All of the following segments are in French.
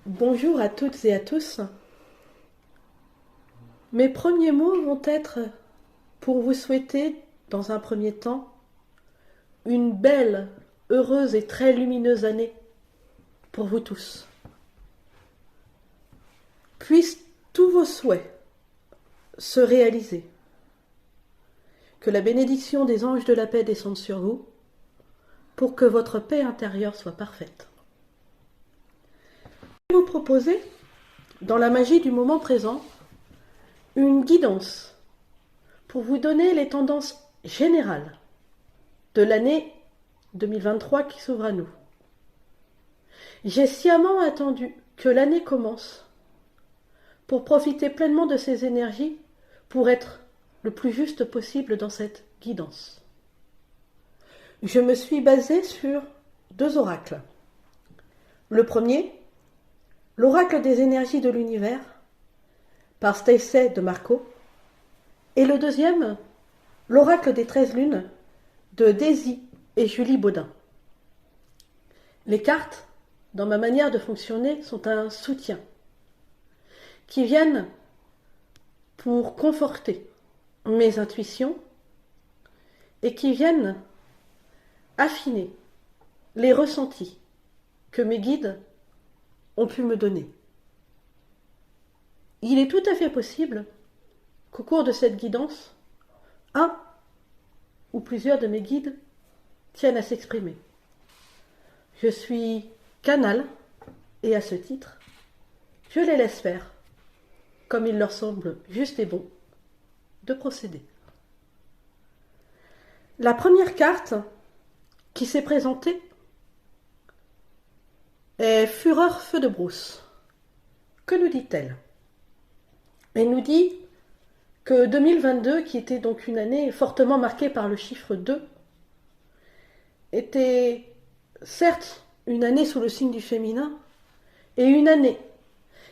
Bonjour à toutes et à tous. Mes premiers mots vont être pour vous souhaiter, dans un premier temps, une belle, heureuse et très lumineuse année pour vous tous. Puissent tous vos souhaits se réaliser. Que la bénédiction des anges de la paix descende sur vous pour que votre paix intérieure soit parfaite. Je vais vous proposer, dans la magie du moment présent, une guidance pour vous donner les tendances générales de l'année 2023 qui s'ouvre à nous. J'ai sciemment attendu que l'année commence pour profiter pleinement de ces énergies pour être le plus juste possible dans cette guidance. Je me suis basée sur 2 oracles. Le premier, l'oracle des énergies de l'univers, par Stacey de Marco, et le deuxième, l'oracle des 13 lunes, de Daisy et Julie Baudin. Les cartes, dans ma manière de fonctionner, sont un soutien, qui viennent pour conforter mes intuitions et qui viennent affiner les ressentis que mes guides ont pu me donner. Il est tout à fait possible qu'au cours de cette guidance, un ou plusieurs de mes guides tiennent à s'exprimer. Je suis canal et à ce titre, je les laisse faire comme il leur semble juste et bon de procéder. La première carte qui s'est présentée est Fureur Feu de Brousse. Que nous dit-elle? Elle nous dit que 2022, qui était donc une année fortement marquée par le chiffre 2, était certes une année sous le signe du féminin et une année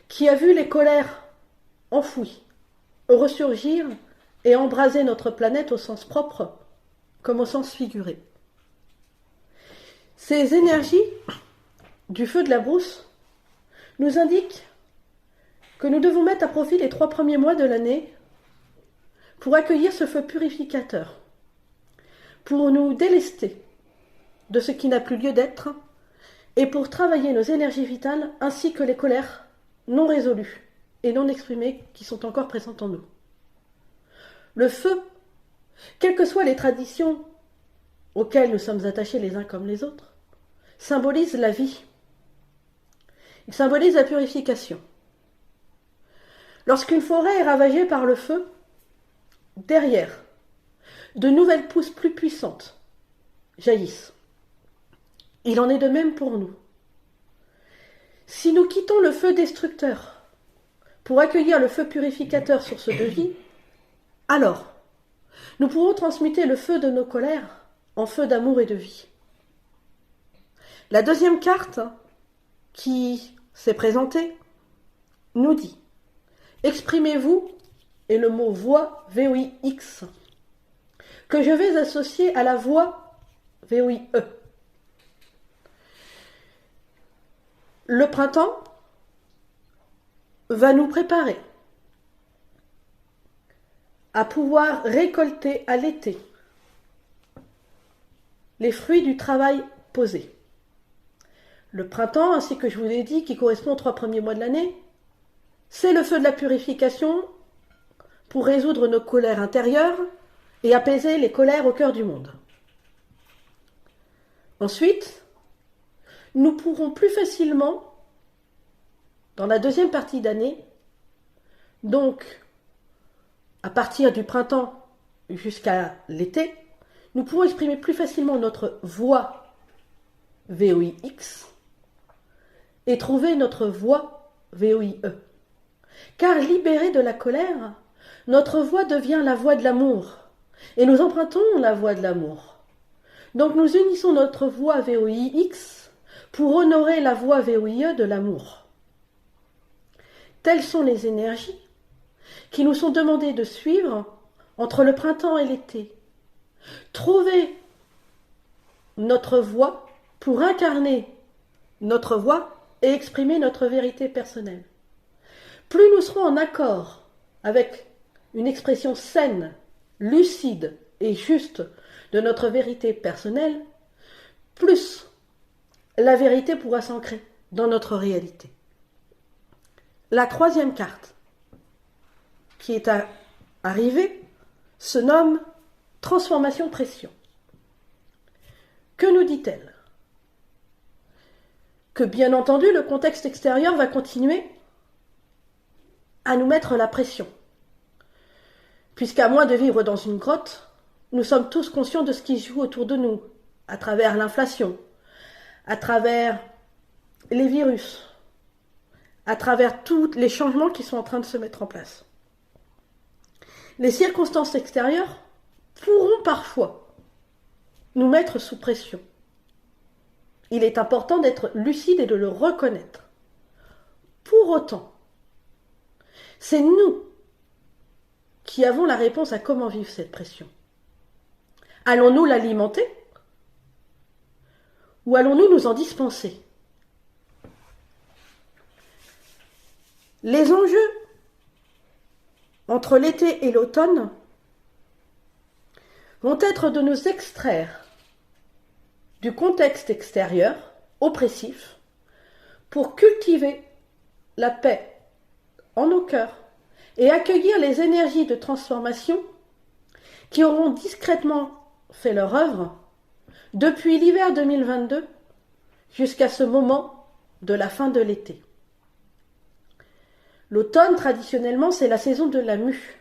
qui a vu les colères enfouies ressurgir et embraser notre planète au sens propre comme au sens figuré. Ces énergies du feu de la brousse nous indiquent que nous devons mettre à profit les 3 premiers mois de l'année pour accueillir ce feu purificateur, pour nous délester de ce qui n'a plus lieu d'être et pour travailler nos énergies vitales ainsi que les colères non résolues et non exprimées qui sont encore présentes en nous. Le feu, quelles que soient les traditions auxquelles nous sommes attachés les uns comme les autres, symbolise la vie. Il symbolise la purification. Lorsqu'une forêt est ravagée par le feu, derrière, de nouvelles pousses plus puissantes jaillissent. Il en est de même pour nous. Si nous quittons le feu destructeur pour accueillir le feu purificateur source de vie, alors nous pourrons transmuter le feu de nos colères en feu d'amour et de vie. La deuxième carte qui s'est présentée nous dit « Exprimez-vous » et le mot « voix » VOIX que je vais associer à la voix VOIE. Le printemps va nous préparer à pouvoir récolter à l'été les fruits du travail posé. Le printemps, ainsi que je vous l'ai dit, qui correspond aux 3 premiers mois de l'année, c'est le feu de la purification pour résoudre nos colères intérieures et apaiser les colères au cœur du monde. Ensuite, nous pourrons plus facilement, dans la deuxième partie d'année, donc à partir du printemps jusqu'à l'été, nous pourrons exprimer plus facilement notre voix VOIX et trouver notre voix VOIE. Car libérée de la colère, notre voix devient la voix de l'amour et nous empruntons la voix de l'amour. Donc nous unissons notre voix VOIX pour honorer la voix VOIE de l'amour. Telles sont les énergies qui nous sont demandées de suivre entre le printemps et l'été. Trouver notre voix pour incarner notre voix et exprimer notre vérité personnelle. Plus nous serons en accord avec une expression saine, lucide et juste de notre vérité personnelle, plus la vérité pourra s'ancrer dans notre réalité. La troisième carte qui est arrivée se nomme transformation pression. Que nous dit-elle? Que bien entendu, le contexte extérieur va continuer à nous mettre la pression. Puisqu'à moins de vivre dans une grotte, nous sommes tous conscients de ce qui se joue autour de nous, à travers l'inflation, à travers les virus, à travers tous les changements qui sont en train de se mettre en place. Les circonstances extérieures pourront parfois nous mettre sous pression. Il est important d'être lucide et de le reconnaître. Pour autant, c'est nous qui avons la réponse à comment vivre cette pression. Allons-nous l'alimenter ou allons-nous nous en dispenser? Les enjeux entre l'été et l'automne vont être de nous extraire du contexte extérieur oppressif pour cultiver la paix en nos cœurs et accueillir les énergies de transformation qui auront discrètement fait leur œuvre depuis l'hiver 2022 jusqu'à ce moment de la fin de l'été. L'automne, traditionnellement, c'est la saison de la mue.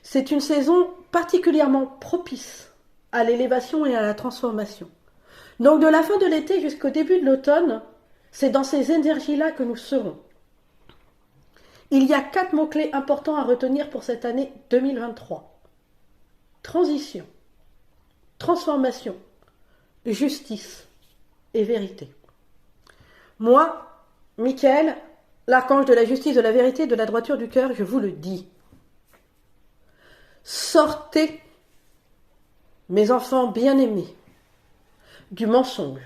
C'est une saison particulièrement propice à l'élévation et à la transformation. Donc de la fin de l'été jusqu'au début de l'automne, c'est dans ces énergies-là que nous serons. Il y a 4 mots-clés importants à retenir pour cette année 2023. Transition, transformation, justice et vérité. Moi, Michael, l'archange de la justice, de la vérité, de la droiture du cœur, je vous le dis. Sortez, mes enfants bien-aimés, du mensonge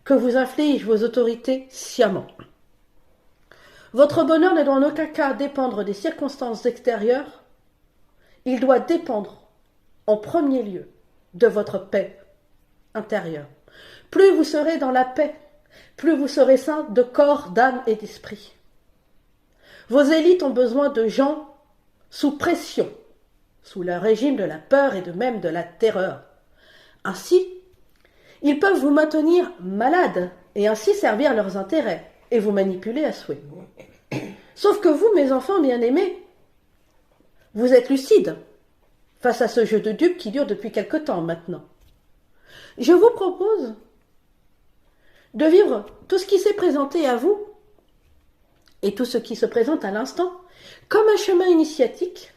que vous infligent vos autorités sciemment. Votre bonheur ne doit en aucun cas dépendre des circonstances extérieures. Il doit dépendre, en premier lieu, de votre paix intérieure. Plus vous serez dans la paix, plus vous serez saints de corps, d'âme et d'esprit. Vos élites ont besoin de gens sous pression, sous le régime de la peur et de même de la terreur. Ainsi, ils peuvent vous maintenir malade et ainsi servir leurs intérêts et vous manipuler à souhait. Sauf que vous, mes enfants bien-aimés, vous êtes lucides face à ce jeu de dupes qui dure depuis quelque temps maintenant. Je vous propose de vivre tout ce qui s'est présenté à vous et tout ce qui se présente à l'instant comme un chemin initiatique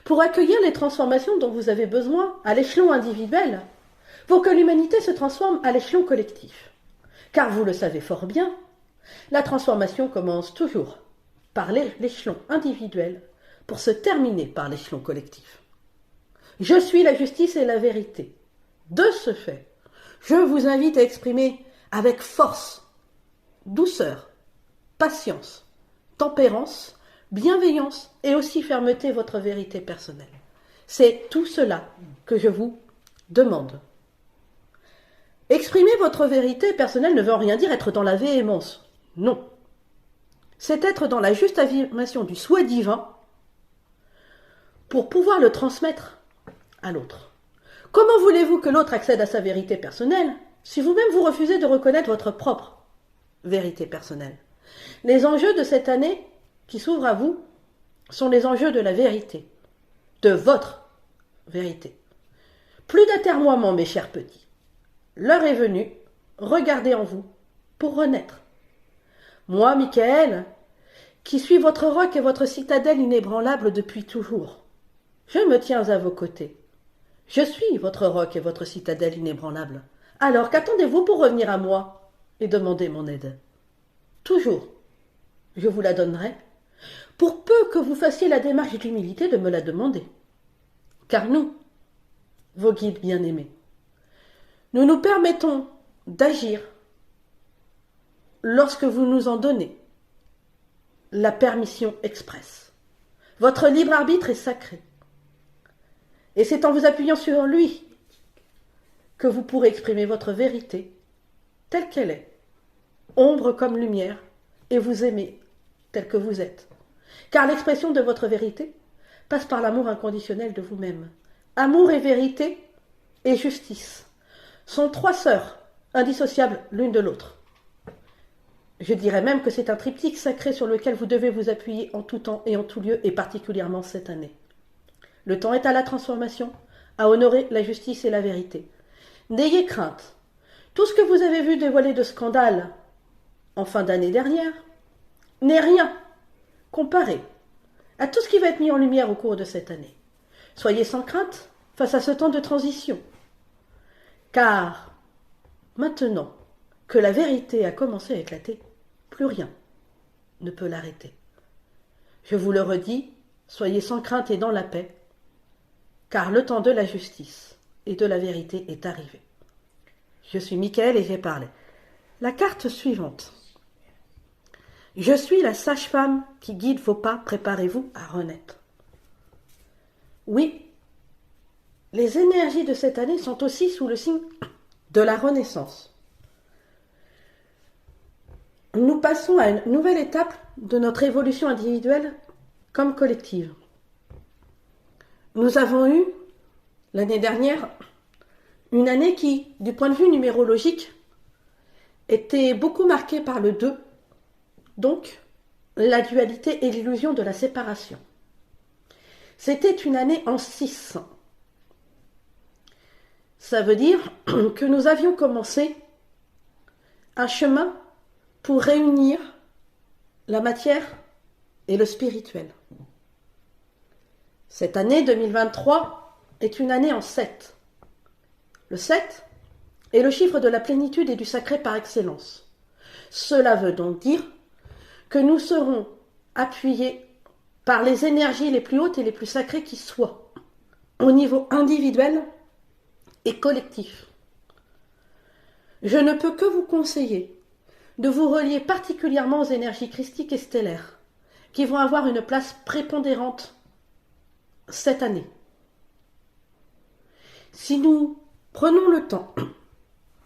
pour accueillir les transformations dont vous avez besoin à l'échelon individuel pour que l'humanité se transforme à l'échelon collectif. Car vous le savez fort bien, la transformation commence toujours par l'échelon individuel pour se terminer par l'échelon collectif. Je suis la justice et la vérité. De ce fait, je vous invite à exprimer avec force, douceur, patience, tempérance, bienveillance et aussi fermeté votre vérité personnelle. C'est tout cela que je vous demande. Exprimer votre vérité personnelle ne veut rien dire être dans la véhémence. Non. C'est être dans la juste affirmation du souhait divin pour pouvoir le transmettre à l'autre. Comment voulez-vous que l'autre accède à sa vérité personnelle si vous-même vous refusez de reconnaître votre propre vérité personnelle? Les enjeux de cette année qui s'ouvrent à vous sont les enjeux de la vérité, de votre vérité. Plus d'atermoiements, mes chers petits. L'heure est venue, regardez en vous pour renaître. Moi, Michael, qui suis votre roc et votre citadelle inébranlable depuis toujours, je me tiens à vos côtés. Je suis votre roc et votre citadelle inébranlable. Alors qu'attendez-vous pour revenir à moi et demander mon aide? Toujours, je vous la donnerai, pour peu que vous fassiez la démarche d'humilité de me la demander. Car nous, vos guides bien-aimés, nous nous permettons d'agir lorsque vous nous en donnez la permission expresse. Votre libre arbitre est sacré. Et c'est en vous appuyant sur lui que vous pourrez exprimer votre vérité telle qu'elle est, ombre comme lumière, et vous aimer tel que vous êtes. Car l'expression de votre vérité passe par l'amour inconditionnel de vous-même. Amour et vérité et justice sont trois sœurs indissociables l'une de l'autre. Je dirais même que c'est un triptyque sacré sur lequel vous devez vous appuyer en tout temps et en tout lieu, et particulièrement cette année. Le temps est à la transformation, à honorer la justice et la vérité. N'ayez crainte. Tout ce que vous avez vu dévoiler de scandale en fin d'année dernière n'est rien comparé à tout ce qui va être mis en lumière au cours de cette année. Soyez sans crainte face à ce temps de transition, car maintenant que la vérité a commencé à éclater, plus rien ne peut l'arrêter. Je vous le redis, soyez sans crainte et dans la paix, car le temps de la justice et de la vérité est arrivé. Je suis Michael et j'ai parlé. La carte suivante. Je suis la sage-femme qui guide vos pas, préparez-vous à renaître. Oui, les énergies de cette année sont aussi sous le signe de la renaissance. Nous passons à une nouvelle étape de notre évolution individuelle comme collective. Nous avons eu, l'année dernière, une année qui, du point de vue numérologique, était beaucoup marquée par le 2, donc la dualité et l'illusion de la séparation. C'était une année en 6. Ça veut dire que nous avions commencé un chemin pour réunir la matière et le spirituel. Cette année 2023 est une année en 7. Le 7 est le chiffre de la plénitude et du sacré par excellence. Cela veut donc dire que nous serons appuyés par les énergies les plus hautes et les plus sacrées qui soient, au niveau individuel et collectif. Je ne peux que vous conseiller de vous relier particulièrement aux énergies christiques et stellaires, qui vont avoir une place prépondérante cette année. Si nous prenons le temps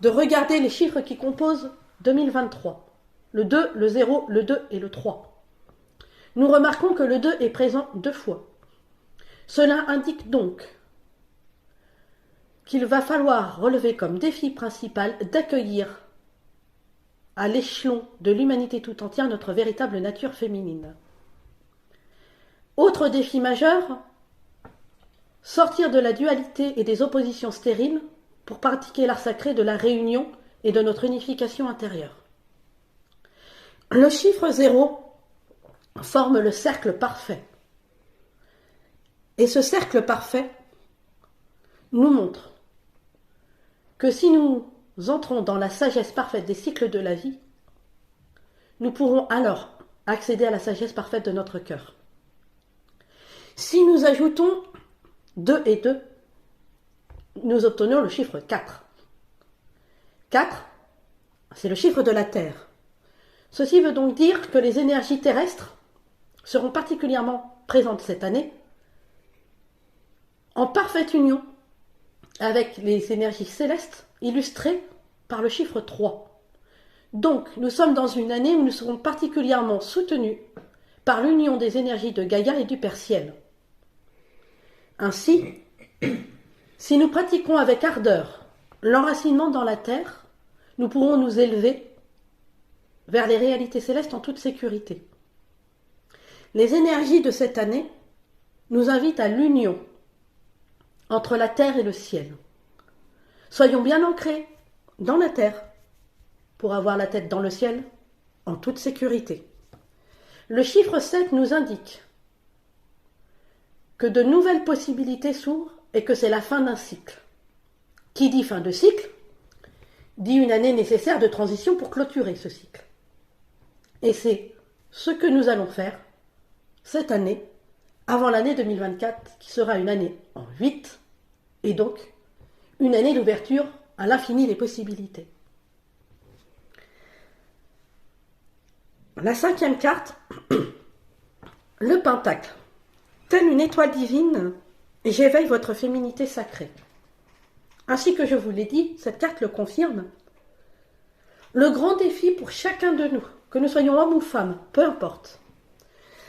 de regarder les chiffres qui composent 2023, le 2, le 0, le 2 et le 3, nous remarquons que le 2 est présent 2 fois. Cela indique donc qu'il va falloir relever comme défi principal d'accueillir à l'échelon de l'humanité tout entière notre véritable nature féminine. Autre défi majeur, sortir de la dualité et des oppositions stériles pour pratiquer l'art sacré de la réunion et de notre unification intérieure. Le chiffre 0 forme le cercle parfait. Et ce cercle parfait nous montre que si nous entrons dans la sagesse parfaite des cycles de la vie, nous pourrons alors accéder à la sagesse parfaite de notre cœur. Si nous ajoutons 2 et 2, nous obtenons le chiffre 4. 4, c'est le chiffre de la Terre. Ceci veut donc dire que les énergies terrestres seront particulièrement présentes cette année, en parfaite union avec les énergies célestes illustrées par le chiffre 3. Donc, nous sommes dans une année où nous serons particulièrement soutenus par l'union des énergies de Gaïa et du Père Ciel. Ainsi, si nous pratiquons avec ardeur l'enracinement dans la terre, nous pourrons nous élever vers les réalités célestes en toute sécurité. Les énergies de cette année nous invitent à l'union entre la terre et le ciel. Soyons bien ancrés dans la terre pour avoir la tête dans le ciel en toute sécurité. Le chiffre 7 nous indique que de nouvelles possibilités s'ouvrent et que c'est la fin d'un cycle. Qui dit fin de cycle, dit une année nécessaire de transition pour clôturer ce cycle. Et c'est ce que nous allons faire cette année, avant l'année 2024, qui sera une année en 8, et donc une année d'ouverture à l'infini des possibilités. La cinquième carte, le pentacle. Telle une étoile divine, j'éveille votre féminité sacrée. Ainsi que je vous l'ai dit, cette carte le confirme. Le grand défi pour chacun de nous, que nous soyons hommes ou femmes, peu importe,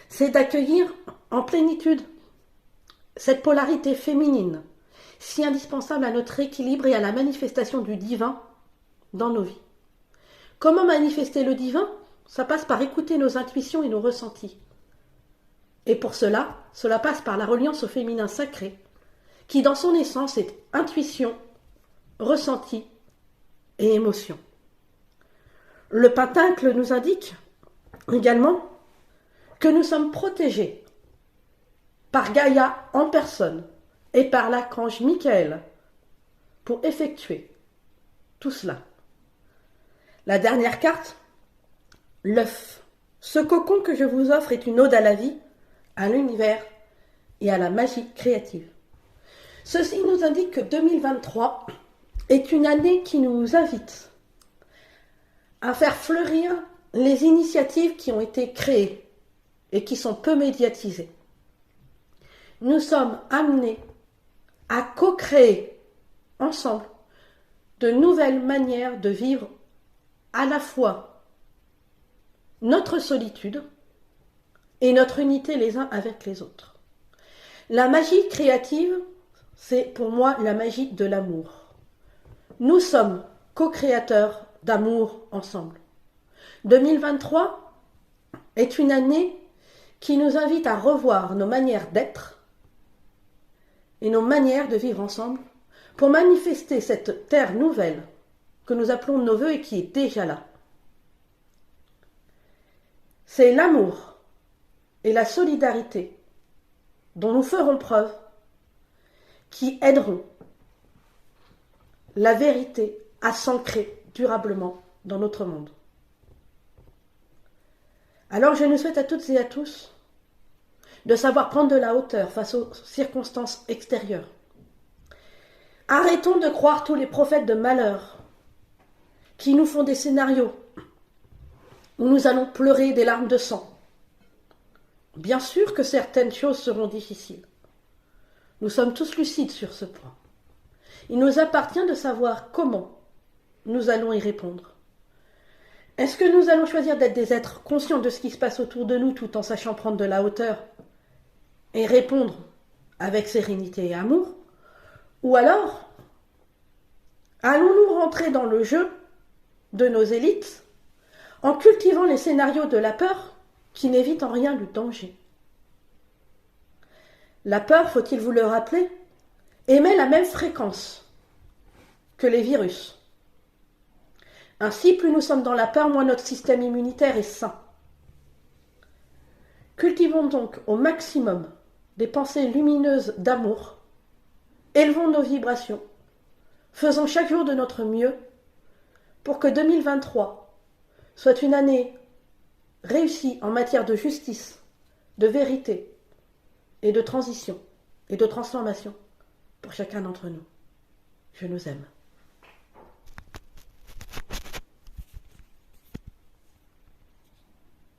c'est d'accueillir en plénitude cette polarité féminine, si indispensable à notre équilibre et à la manifestation du divin dans nos vies. Comment manifester le divin? Ça passe par écouter nos intuitions et nos ressentis. Et pour cela passe par la reliance au féminin sacré, qui dans son essence est intuition, ressenti et émotion. Le pentacle nous indique également que nous sommes protégés par Gaïa en personne et par l'archange Michael pour effectuer tout cela. La dernière carte, l'œuf. Ce cocon que je vous offre est une ode à la vie, à l'univers et à la magie créative. Ceci nous indique que 2023 est une année qui nous invite à faire fleurir les initiatives qui ont été créées et qui sont peu médiatisées. Nous sommes amenés à co-créer ensemble de nouvelles manières de vivre à la fois notre solitude et notre unité les uns avec les autres. La magie créative, c'est pour moi la magie de l'amour. Nous sommes co-créateurs d'amour ensemble. 2023 est une année qui nous invite à revoir nos manières d'être et nos manières de vivre ensemble pour manifester cette terre nouvelle que nous appelons de nos voeux et qui est déjà là. C'est l'amour et la solidarité dont nous ferons preuve qui aideront la vérité à s'ancrer durablement dans notre monde. Alors je nous souhaite à toutes et à tous de savoir prendre de la hauteur face aux circonstances extérieures. Arrêtons de croire tous les prophètes de malheur qui nous font des scénarios où nous allons pleurer des larmes de sang. Bien sûr que certaines choses seront difficiles. Nous sommes tous lucides sur ce point. Il nous appartient de savoir comment nous allons y répondre. Est-ce que nous allons choisir d'être des êtres conscients de ce qui se passe autour de nous tout en sachant prendre de la hauteur et répondre avec sérénité et amour? Ou alors, allons-nous rentrer dans le jeu de nos élites en cultivant les scénarios de la peur qui n'évitent en rien le danger? La peur, faut-il vous le rappeler, émet la même fréquence que les virus. Ainsi, plus nous sommes dans la peur, moins notre système immunitaire est sain. Cultivons donc au maximum des pensées lumineuses d'amour, élevons nos vibrations, faisons chaque jour de notre mieux pour que 2023 soit une année réussie en matière de justice, de vérité et de transition et de transformation pour chacun d'entre nous. Je nous aime.